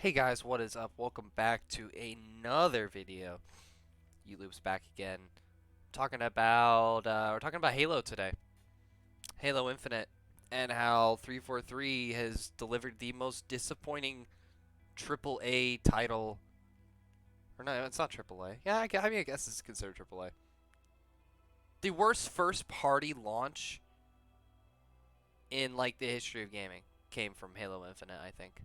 Hey guys, what is up? Welcome back to another video. Loop's back again. We're talking about Halo today. Halo Infinite and how 343 has delivered the most disappointing AAA title. Or no, it's not AAA. Yeah, I guess it's considered AAA. The worst first party launch in like the history of gaming came from Halo Infinite, I think.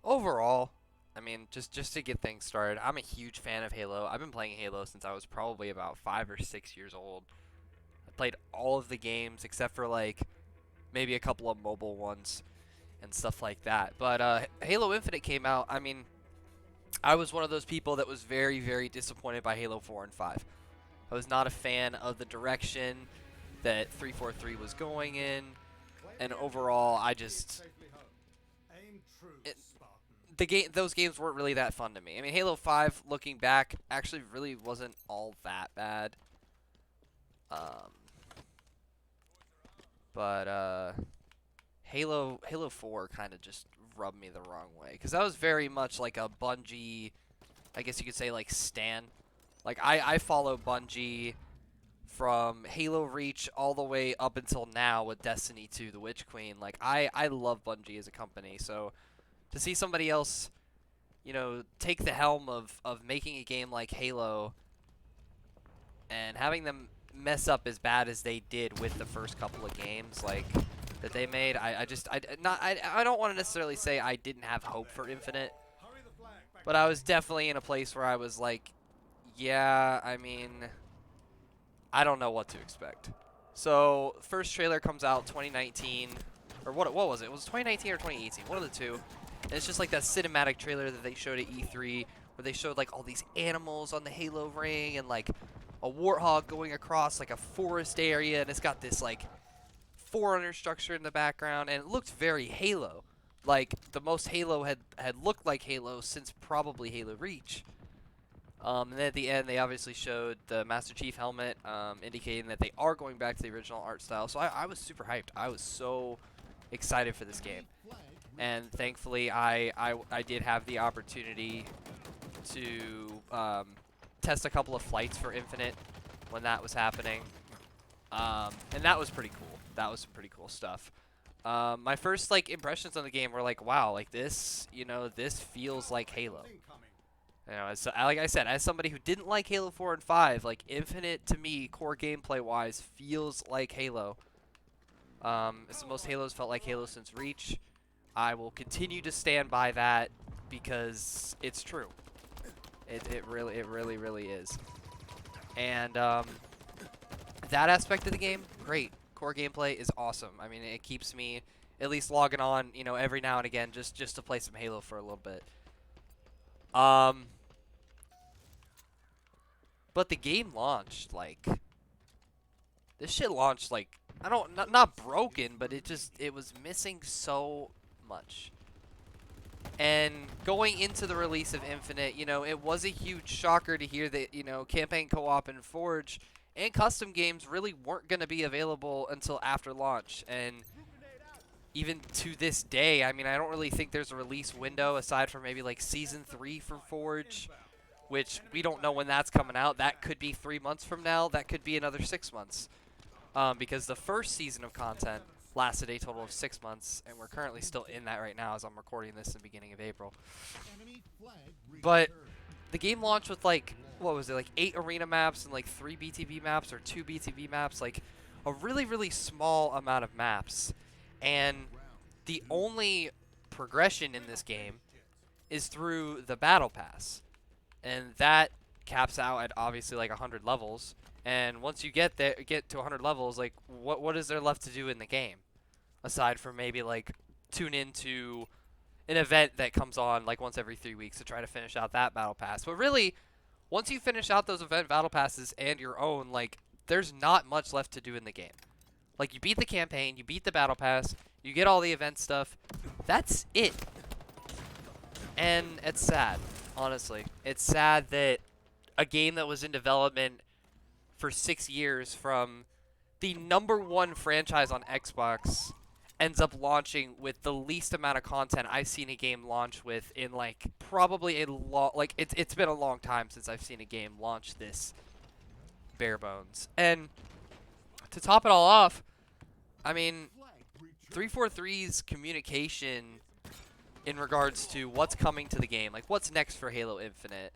Overall, I mean, just to get things started, I'm a huge fan of Halo. I've been playing Halo since I was probably about 5 or 6 years old. I played all of the games except for like maybe a couple of mobile ones and stuff like that. But Halo Infinite came out. I mean, I was one of those people that was very, very disappointed by Halo 4 and 5. I was not a fan of the direction that 343 was going in, and overall, those games weren't really that fun to me. I mean, Halo 5, looking back, actually really wasn't all that bad. Um, but Halo 4 kind of just rubbed me the wrong way because that was very much like a Bungie, I guess you could say like stan. Like I follow Bungie from Halo Reach all the way up until now with Destiny 2, The Witch Queen. Like I love Bungie as a company, so to see somebody else, take the helm of making a game like Halo and having them mess up as bad as they did with the first couple of games, like, that they made, I don't want to necessarily say I didn't have hope for Infinite, but I was definitely in a place where I was like, yeah, I mean, I don't know what to expect. So, first trailer comes out 2019, or what was it? It was 2019 or 2018, one of the two. And it's just like that cinematic trailer that they showed at E3, where they showed like all these animals on the Halo ring and like a warthog going across like a forest area, and it's got this like forerunner structure in the background, and it looked very Halo. Like the most Halo had looked like Halo since probably Halo Reach. And then at the end, they obviously showed the Master Chief helmet, indicating that they are going back to the original art style. So I was super hyped. I was so excited for this game. And thankfully, I did have the opportunity to test a couple of flights for Infinite when that was happening. And that was pretty cool. That was some pretty cool stuff. My first like impressions on the game were like, wow, like this, this feels like Halo. Like I said, as somebody who didn't like Halo 4 and 5, like Infinite to me, core gameplay wise, feels like Halo. It's the most Halos felt like Halo since Reach. I will continue to stand by that because it's true. It really is. And that aspect of the game, great. Core gameplay is awesome. I mean, it keeps me at least logging on, every now and again just to play some Halo for a little bit. But the game launched like this shit launched like not broken, but it was missing so much. And going into the release of Infinite, it was a huge shocker to hear that, campaign co-op and Forge and custom games really weren't going to be available until after launch. And even to this day, I mean, I don't really think there's a release window aside from maybe like Season 3 for Forge, which we don't know when that's coming out. That could be 3 months from now. That could be another 6 months. Because the first season of content lasted a total of 6 months, and we're currently still in that right now as I'm recording this in the beginning of April. But the game launched with like, what was it, like 8 arena maps and like 3 BTB maps or 2 BTB maps, like a really, really small amount of maps. And the only progression in this game is through the battle pass. And that caps out at obviously like 100 levels. And once you get to 100 levels, like what is there left to do in the game, aside from maybe like tune into an event that comes on like once every 3 weeks to try to finish out that battle pass. But really, once you finish out those event battle passes and your own, like there's not much left to do in the game. Like you beat the campaign, you beat the battle pass, you get all the event stuff. That's it. And it's sad, honestly. It's sad that a game that was in development for 6 years from the #1 franchise on Xbox ends up launching with the least amount of content I've seen a game launch with in like probably a long like it's been a long time since I've seen a game launch this bare bones. And to top it all off, I mean 343's communication in regards to what's coming to the game, like what's next for Halo Infinite.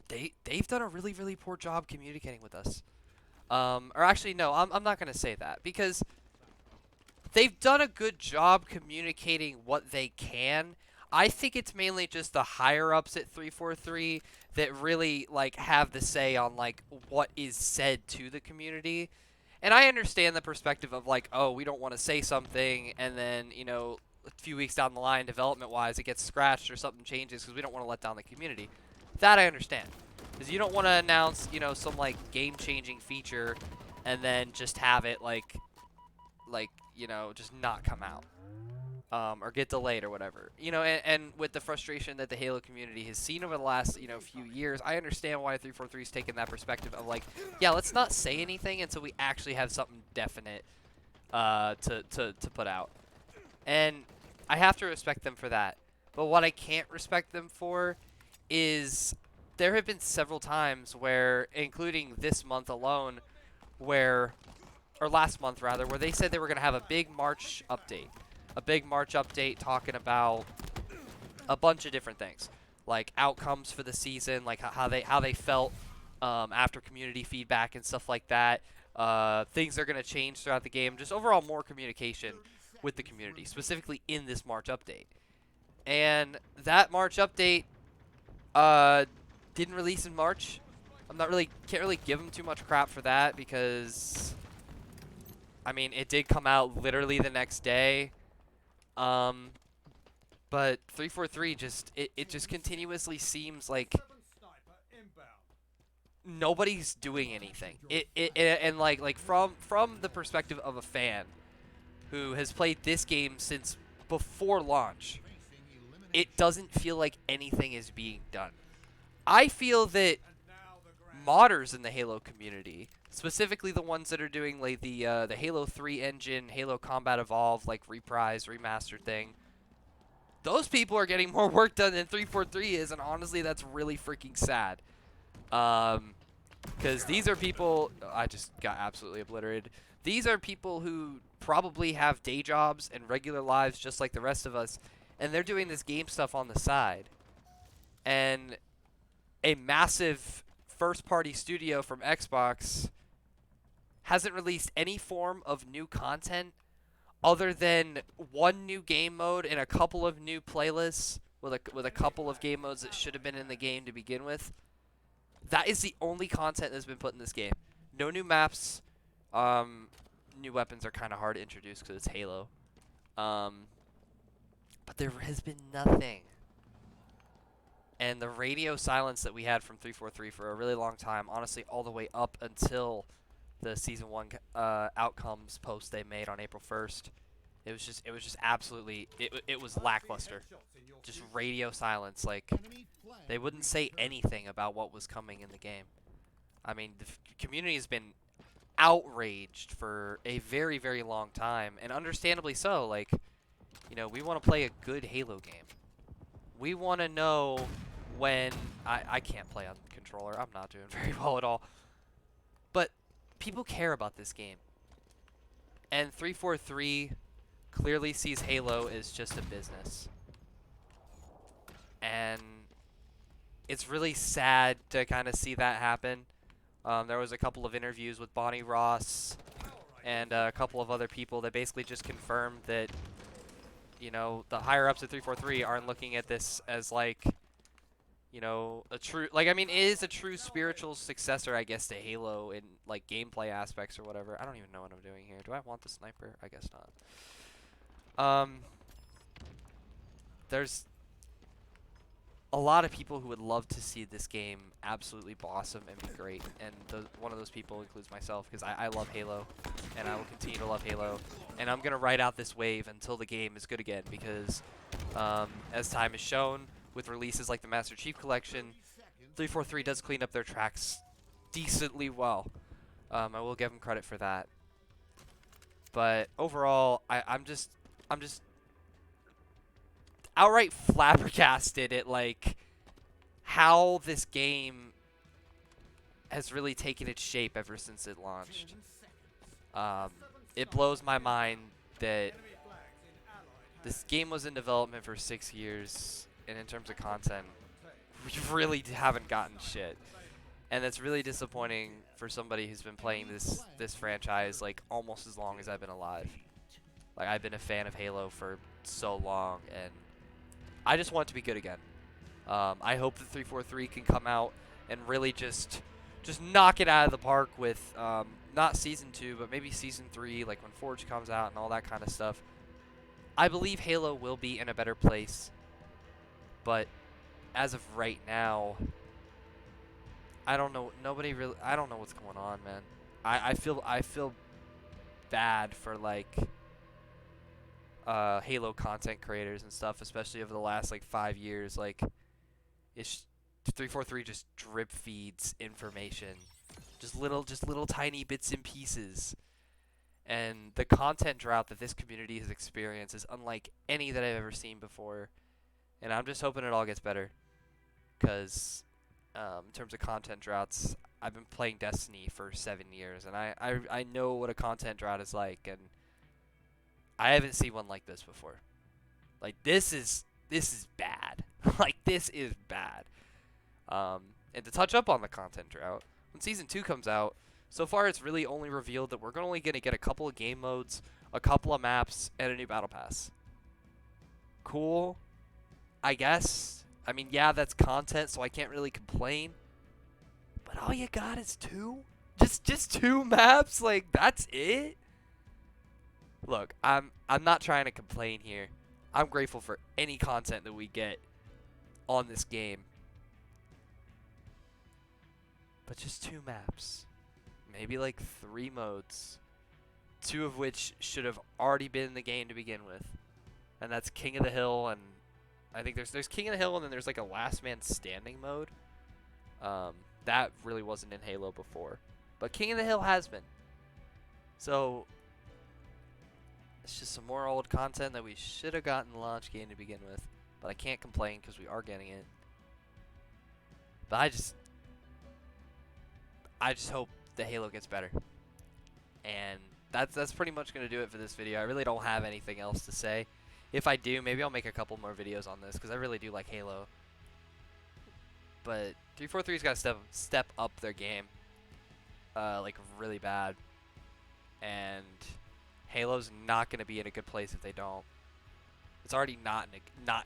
They've done a really poor job communicating with us. Or actually no, I'm not going to say that because they've done a good job communicating what they can. I think it's mainly just the higher ups at 343 that really like have the say on like what is said to the community. And I understand the perspective of like, oh, we don't want to say something and then, you know, a few weeks down the line development wise it gets scratched or something changes because we don't want to let down the community. That I understand. Because you don't want to announce, you know, some like game-changing feature and then just have it like you know, just not come out or get delayed or whatever. You know, and with the frustration that the Halo community has seen over the last, you know, few years, I understand why 343 is taking that perspective of like, yeah, let's not say anything until we actually have something definite to put out. And I have to respect them for that. But what I can't respect them for is there have been several times where, including this month alone, where or last month rather, where they said they were going to have a big March update. A big March update talking about a bunch of different things, like outcomes for the season, like how they felt after community feedback and stuff like that. Things are going to change throughout the game. Just overall more communication with the community, specifically in this March update. And that March update didn't release in March. Can't really give them too much crap for that because I mean, it did come out literally the next day. But 343 just it just continuously seems like nobody's doing anything. And like from the perspective of a fan who has played this game since before launch, it doesn't feel like anything is being done. I feel that modders in the Halo community, specifically the ones that are doing like the Halo 3 engine, Halo Combat Evolved, like reprise, remastered thing, those people are getting more work done than 343 is, and honestly, that's really freaking sad. Because these are people, I just got absolutely obliterated. These are people who probably have day jobs and regular lives just like the rest of us, and they're doing this game stuff on the side. And a massive first-party studio from Xbox hasn't released any form of new content other than one new game mode and a couple of new playlists with a couple of game modes that should have been in the game to begin with. That is the only content that's been put in this game. No new maps. New weapons are kind of hard to introduce because it's Halo. But there has been nothing. And the radio silence that we had from 343 for a really long time, honestly, all the way up until the Season 1 outcomes post they made on April 1st, it was just absolutely, it was lackluster. Just radio silence. Like, they wouldn't say anything about what was coming in the game. I mean, the community has been outraged for a very long time, and understandably so. Like, you know, we want to play a good Halo game. We want to know when I can't play on controller. I'm not doing very well at all. But people care about this game. And 343 clearly sees Halo as just a business. And it's really sad to kind of see that happen. There was a couple of interviews with Bonnie Ross and a couple of other people that basically just confirmed that, you know, the higher ups at 343 aren't looking at this as like, you know, a true, like, I mean, it is a true spiritual successor, I guess, to Halo in like gameplay aspects or whatever. I don't even know what I'm doing here. Do I want the sniper? I guess not. There's a lot of people who would love to see this game absolutely blossom and be great, and one of those people includes myself, because I love Halo, and I will continue to love Halo, and I'm going to ride out this wave until the game is good again, because as time has shown, with releases like the Master Chief Collection, 343 does clean up their tracks decently well. I will give them credit for that. But overall, I'm just outright flabbergasted at like how this game has really taken its shape ever since it launched. It blows my mind that this game was in development for 6 years, and in terms of content, we really haven't gotten shit. And that's really disappointing for somebody who's been playing this franchise like almost as long as I've been alive. Like I've been a fan of Halo for so long, and I just want it to be good again. I hope that 343 can come out and really just knock it out of the park with not Season 2, but maybe Season 3, like when Forge comes out and all that kind of stuff. I believe Halo will be in a better place, but as of right now, I don't know. I don't know what's going on, man. I feel bad for like Halo content creators and stuff, especially over the last like 5 years. Like, it's 343 just drip feeds information, just little tiny bits and pieces. And the content drought that this community has experienced is unlike any that I've ever seen before. And I'm just hoping it all gets better. Because in terms of content droughts, I've been playing Destiny for 7 years. And I know what a content drought is like. And I haven't seen one like this before. Like, this is bad. Like, this is bad. And to touch up on the content drought, when Season 2 comes out, so far, it's really only revealed that we're only going to get a couple of game modes, a couple of maps, and a new battle pass. Cool, I guess. I mean, yeah, that's content, so I can't really complain. But all you got is 2? Just 2 maps? Like, that's it? Look, I'm not trying to complain here. I'm grateful for any content that we get on this game. But just 2 maps. Maybe like 3 modes, 2 of which should have already been in the game to begin with, and that's King of the Hill, and I think there's King of the Hill, and then there's like a Last Man Standing mode. That really wasn't in Halo before, but King of the Hill has been. So it's just some more old content that we should have gotten in the launch game to begin with, but I can't complain because we are getting it. But I just hope the Halo gets better. And that's pretty much going to do it for this video. I really don't have anything else to say. If I do, maybe I'll make a couple more videos on this because I really do like Halo. But 343's got to step up their game like really bad. And Halo's not going to be in a good place if they don't. It's already not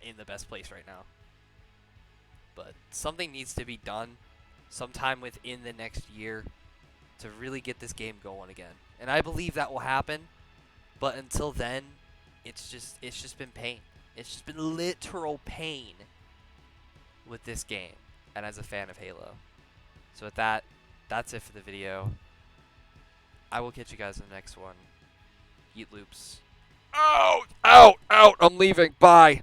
in the best place right now. But something needs to be done sometime within the next year to really get this game going again. And I believe that will happen, but until then, it's just been pain. It's just been literal pain with this game and as a fan of Halo. So with that, that's it for the video. I will catch you guys in the next one. Yeet loops. Out! I'm leaving. Bye!